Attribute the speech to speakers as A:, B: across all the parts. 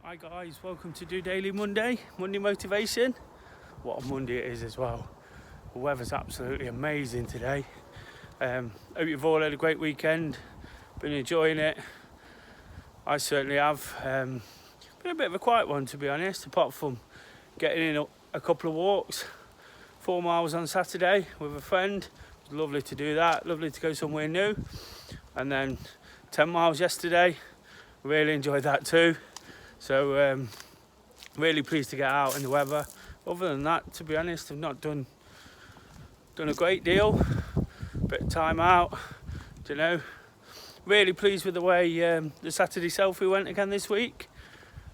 A: Hi guys, welcome to DOdaily Monday motivation. What a Monday it is as well. The weather's absolutely amazing today. Hope you've all had a great weekend, been enjoying it. I certainly have. Been a bit of a quiet one, to be honest, apart from getting in a couple of walks. 4 miles on Saturday with a friend. It was lovely to do that, lovely to go somewhere new. And then 10 miles yesterday, really enjoyed that too. So really pleased to get out in the weather. Other than that, to be honest, I've not done a great deal. Bit of time out, Really pleased with the way the Saturday selfie went again this week.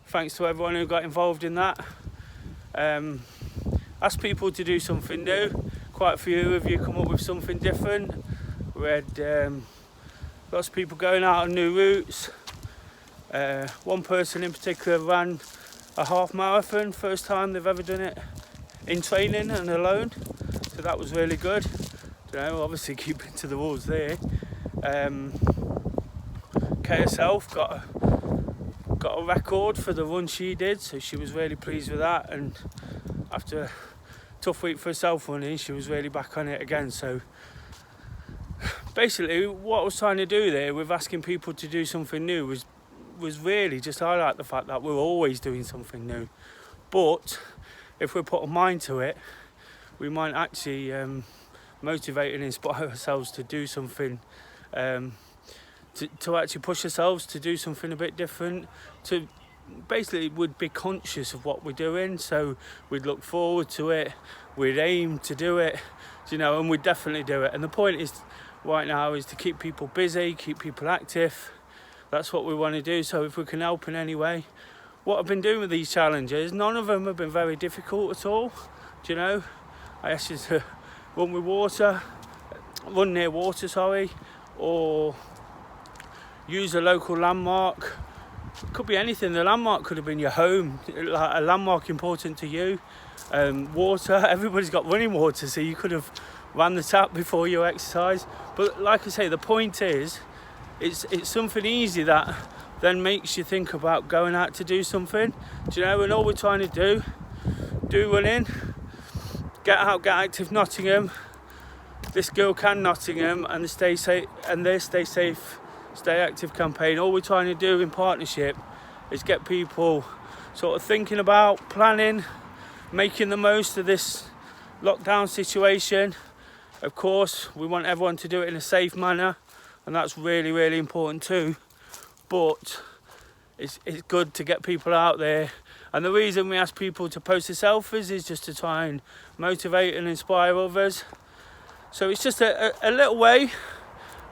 A: Thanks to everyone who got involved in that. Asked people to do something new. Quite a few of you come up with something different. We had lots of people going out on new routes. One person in particular ran a half marathon, first time they've ever done it in training and alone, so that was really good. Obviously keeping to the rules there. Kay herself got a record for the run she did, so she was really pleased with that, and after a tough week for herself running, she was really back on it again. So basically what I was trying to do there with asking people to do something new was really just highlight the fact that we're always doing something new, but if we put a mind to it, we might actually motivate and inspire ourselves to do something, to actually push ourselves to do something a bit different, to basically we'd be conscious of what we're doing, so we'd look forward to it, we'd aim to do it, and we'd definitely do it. And the point is right now is to keep people busy, keep people active. That's what we want to do. So if we can help in any way. What I've been doing with these challenges, none of them have been very difficult at all. I asked you to run near water, or use a local landmark. It could be anything. The landmark could have been your home, like a landmark important to you. Water, everybody's got running water, so you could have ran the tap before you exercise. But like I say, the point is, it's something easy that then makes you think about going out to do something. And all we're trying to do running, get out, get active Nottingham, this Girl Can Nottingham, and the Stay Safe, Stay Active campaign. All we're trying to do in partnership is get people sort of thinking about, planning, making the most of this lockdown situation. Of course, we want everyone to do it in a safe manner, and that's really, really important too. But it's good to get people out there. And the reason we ask people to post their selfies is just to try and motivate and inspire others. So it's just a little way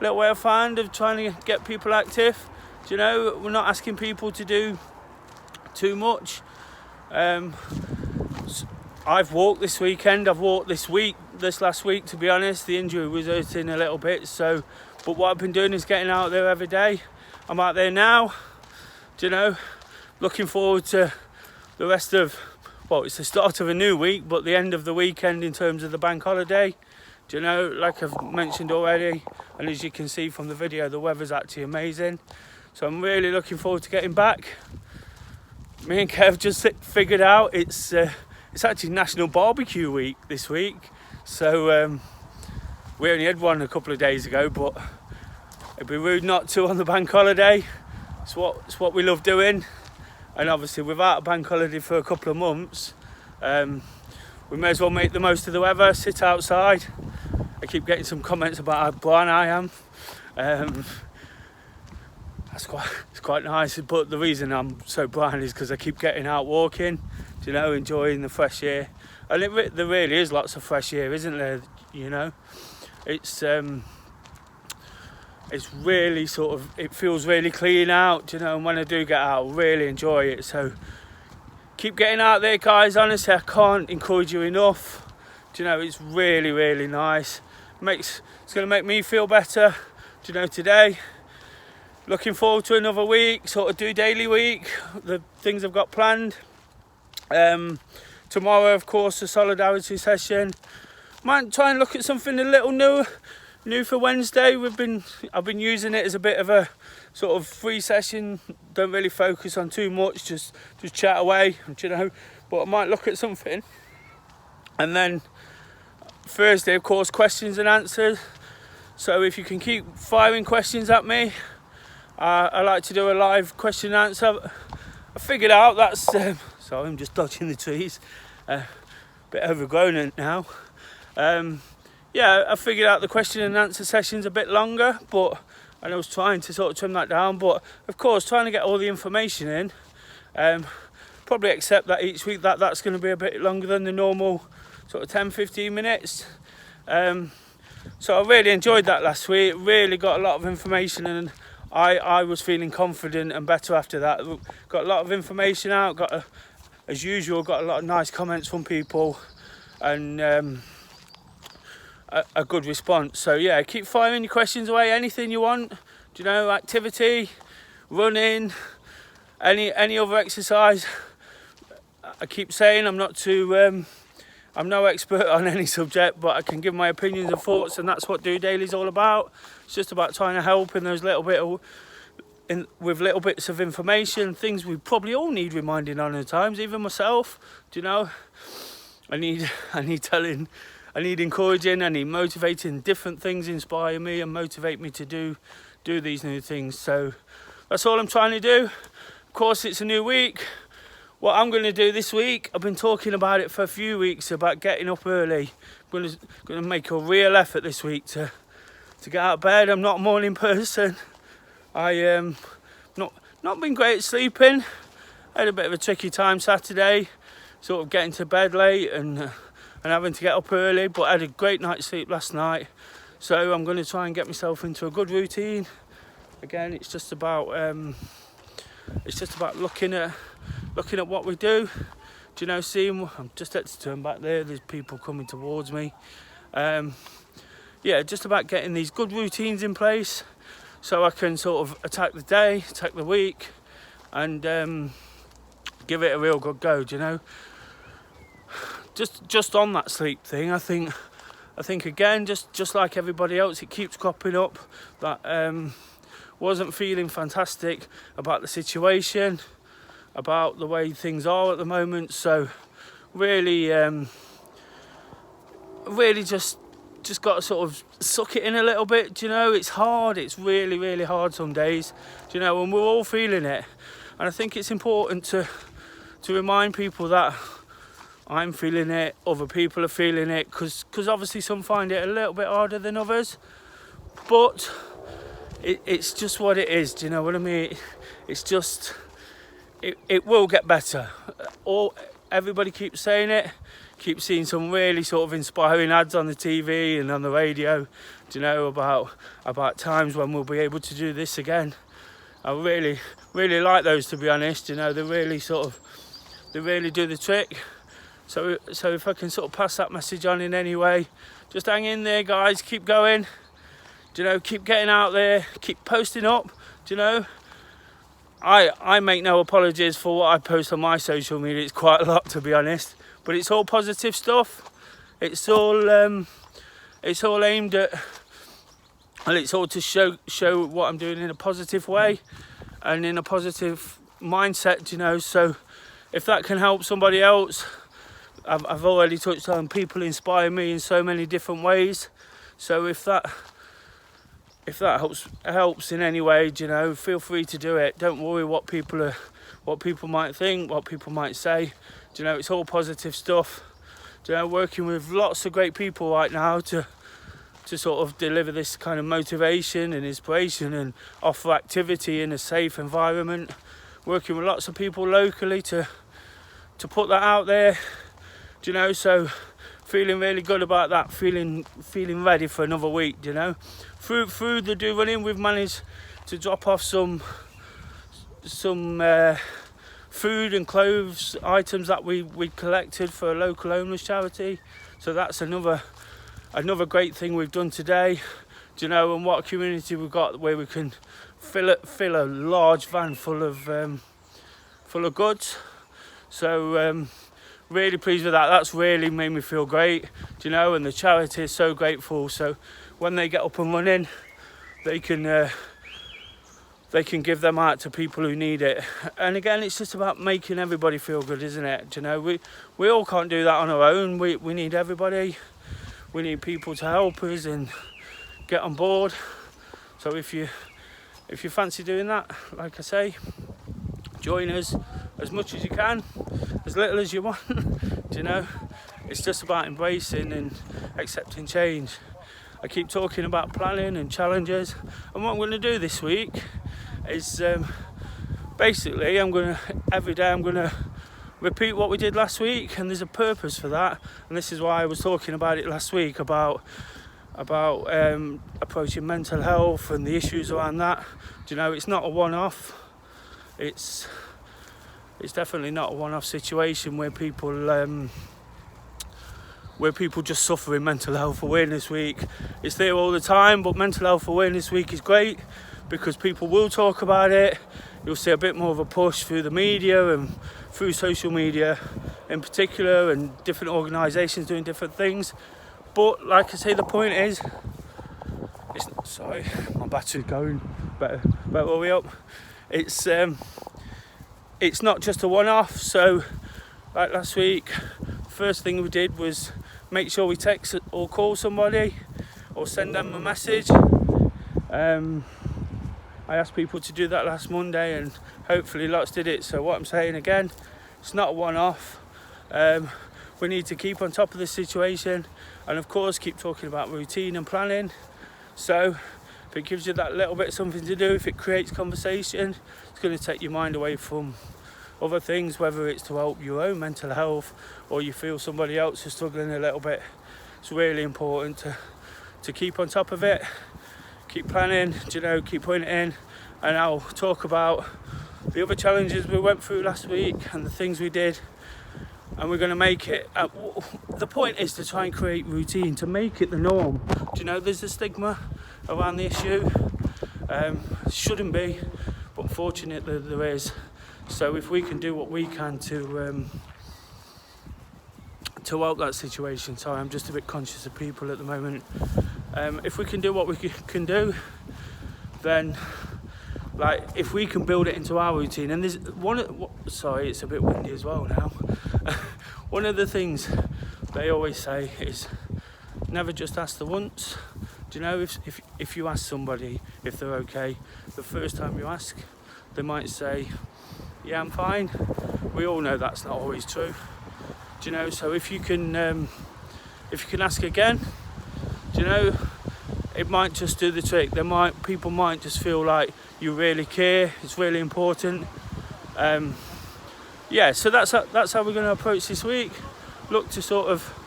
A: I found of trying to get people active. We're not asking people to do too much. I've walked this weekend, I've walked this last week, to be honest. The injury was hurting a little bit, but what I've been doing is getting out there every day. I'm out there now, looking forward to the rest of, it's the start of a new week, but the end of the weekend in terms of the bank holiday. Like I've mentioned already, and as you can see from the video, the weather's actually amazing. So I'm really looking forward to getting back. Me and Kev just figured out it's actually National Barbecue Week this week. So we only had one a couple of days ago, but it'd be rude not to on the bank holiday. It's what we love doing, and obviously without a bank holiday for a couple of months, we may as well make the most of the weather, sit outside. I keep getting some comments about how brown I am. It's quite nice, but the reason I'm so brown is because I keep getting out walking, enjoying the fresh air. And there really is lots of fresh air, isn't there? It's really it feels really clean out, and when I do get out, I really enjoy it. So keep getting out there, guys. Honestly, I can't encourage you enough. It's really, really nice. It's going to make me feel better, today. Looking forward to another week, DOdaily week, the things I've got planned. Tomorrow, of course, a solidarity session. Might try and look at something a little new for Wednesday. I've been using it as a bit of a sort of free session. Don't really focus on too much, just chat away, you know. But I might look at something. And then Thursday, of course, questions and answers. So if you can keep firing questions at me, I like to do a live question and answer. I figured out that's sorry, I'm just dodging the trees, bit overgrown now. Yeah, I figured out the question and answer session's a bit longer, but and I was trying to sort of trim that down, but of course trying to get all the information in. Probably accept that each week that's going to be a bit longer than the normal sort of 10-15 minutes. So I really enjoyed that last week. Really got a lot of information, and I was feeling confident and better after that. Got a lot of information out, as usual, got a lot of nice comments from people, and a good response. So yeah, keep firing your questions away, anything you want, you know, activity, running, any other exercise. I keep saying I'm no expert on any subject, but I can give my opinions and thoughts, and that's what DOdaily is all about. It's just about trying to help in those with little bits of information, things we probably all need reminding on at times, even myself. Do you know? I need telling, I need encouraging, I need motivating. Different things inspire me and motivate me to do these new things. So that's all I'm trying to do. Of course, it's a new week. What I'm going to do this week, I've been talking about it for a few weeks, about getting up early. I'm going to make a real effort this week to get out of bed. I'm not a morning person. I not been great at sleeping. I had a bit of a tricky time Saturday, sort of getting to bed late and having to get up early, but I had a great night's sleep last night. So I'm going to try and get myself into a good routine. Again, it's just about looking at what we do. Do you know, seeing, I'm just had to turn back there, there's people coming towards me. Yeah, just about getting these good routines in place so I can sort of attack the day, attack the week, and give it a real good go, do you know. Just on that sleep thing, I think again, just like everybody else, it keeps cropping up that wasn't feeling fantastic about the situation, about the way things are at the moment. So really just got to sort of suck it in a little bit. Do you know, it's hard, it's really, really hard some days, do you know, and we're all feeling it. And I think it's important to remind people that I'm feeling it, other people are feeling it, because obviously some find it a little bit harder than others, but it's just what it is, do you know what I mean? It's just, it will get better. Everybody keeps saying it, keep seeing some really sort of inspiring ads on the TV and on the radio, do you know, about times when we'll be able to do this again. I really, really like those, to be honest, you know, they really do the trick. So if I can sort of pass that message on in any way, just hang in there, guys, keep going, do you know, keep getting out there, keep posting up, do you know. I make no apologies for what I post on my social media. It's quite a lot, to be honest, but it's all positive stuff. It's all aimed at, and it's all to show what I'm doing in a positive way and in a positive mindset, you know. So if that can help somebody else, I've already touched on people inspire me in so many different ways. So if that helps in any way, you know, feel free to do it. Don't worry what people might think, what people might say. You know, it's all positive stuff. You know, working with lots of great people right now to sort of deliver this kind of motivation and inspiration and offer activity in a safe environment. Working with lots of people locally to put that out there. You know, so feeling really good about that, feeling ready for another week, you know. Through the do running, we've managed to drop off some food and clothes items that we collected for a local homeless charity. So that's another great thing we've done today, do you know, and what a community we've got where we can fill a large van full of goods. So really pleased with that. That's really made me feel great, do you know, and the charity is so grateful. So when they get up and running, they can they can give them out to people who need it. And again, it's just about making everybody feel good, isn't it? Do you know, we all can't do that on our own. We need everybody. We need people to help us and get on board. So if you fancy doing that, like I say, join us as much as you can, as little as you want. Do you know, it's just about embracing and accepting change. I keep talking about planning and challenges, and what I'm going to do this week is basically every day I'm going to repeat what we did last week, and there's a purpose for that. And this is why I was talking about it last week about approaching mental health and the issues around that. Do you know, it's not a one-off. It's definitely not a one-off situation where people just suffer in Mental Health Awareness Week. It's there all the time, but Mental Health Awareness Week is great because people will talk about it. You'll see a bit more of a push through the media and through social media in particular, and different organisations doing different things. But like I say, the point is, sorry, my battery's going, better hurry up. It's not just a one-off. So like last week, first thing we did was make sure we text or call somebody or send them a message. I asked people to do that last Monday, and hopefully lots did it. So what I'm saying again, it's not a one-off. We need to keep on top of the situation, and of course keep talking about routine and planning. So if it gives you that little bit of something to do, if it creates conversation, it's going to take your mind away from other things, whether it's to help your own mental health or you feel somebody else is struggling a little bit. It's really important to keep on top of it, keep planning, you know, keep putting it in. And I'll talk about the other challenges we went through last week and the things we did, and we're going to make it. The point is to try and create routine, to make it the norm. Do you know, there's a stigma around the issue. Shouldn't be, but unfortunately there is. So if we can do what we can to help that situation, sorry, I'm just a bit conscious of people at the moment. If we can do what we can do, then like if we can build it into our routine. And there's sorry, it's a bit windy as well now. One of the things they always say is never just ask the once. Do you know, if you ask somebody if they're okay, the first time you ask, they might say, yeah, I'm fine. We all know that's not always true. Do you know, so if you can ask again, do you know, it might just do the trick. People might just feel like you really care. It's really important. Yeah, so that's how we're going to approach this week. Look to sort of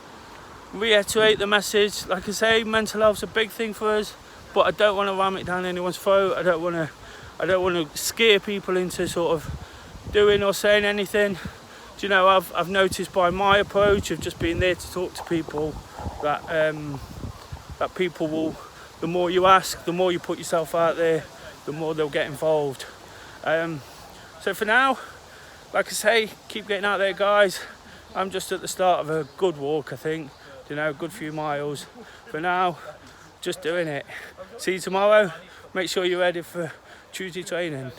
A: reiterate the message. Like I say, mental health's a big thing for us, but I don't want to ram it down anyone's throat. I don't want to scare people into sort of doing or saying anything. Do you know, I've noticed by my approach of just being there to talk to people that people will, the more you ask, the more you put yourself out there, the more they'll get involved. So for now, like I say, keep getting out there, guys. I'm just at the start of a good walk, I think. You know, a good few miles. For now, just doing it. See you tomorrow. Make sure you're ready for Tuesday training.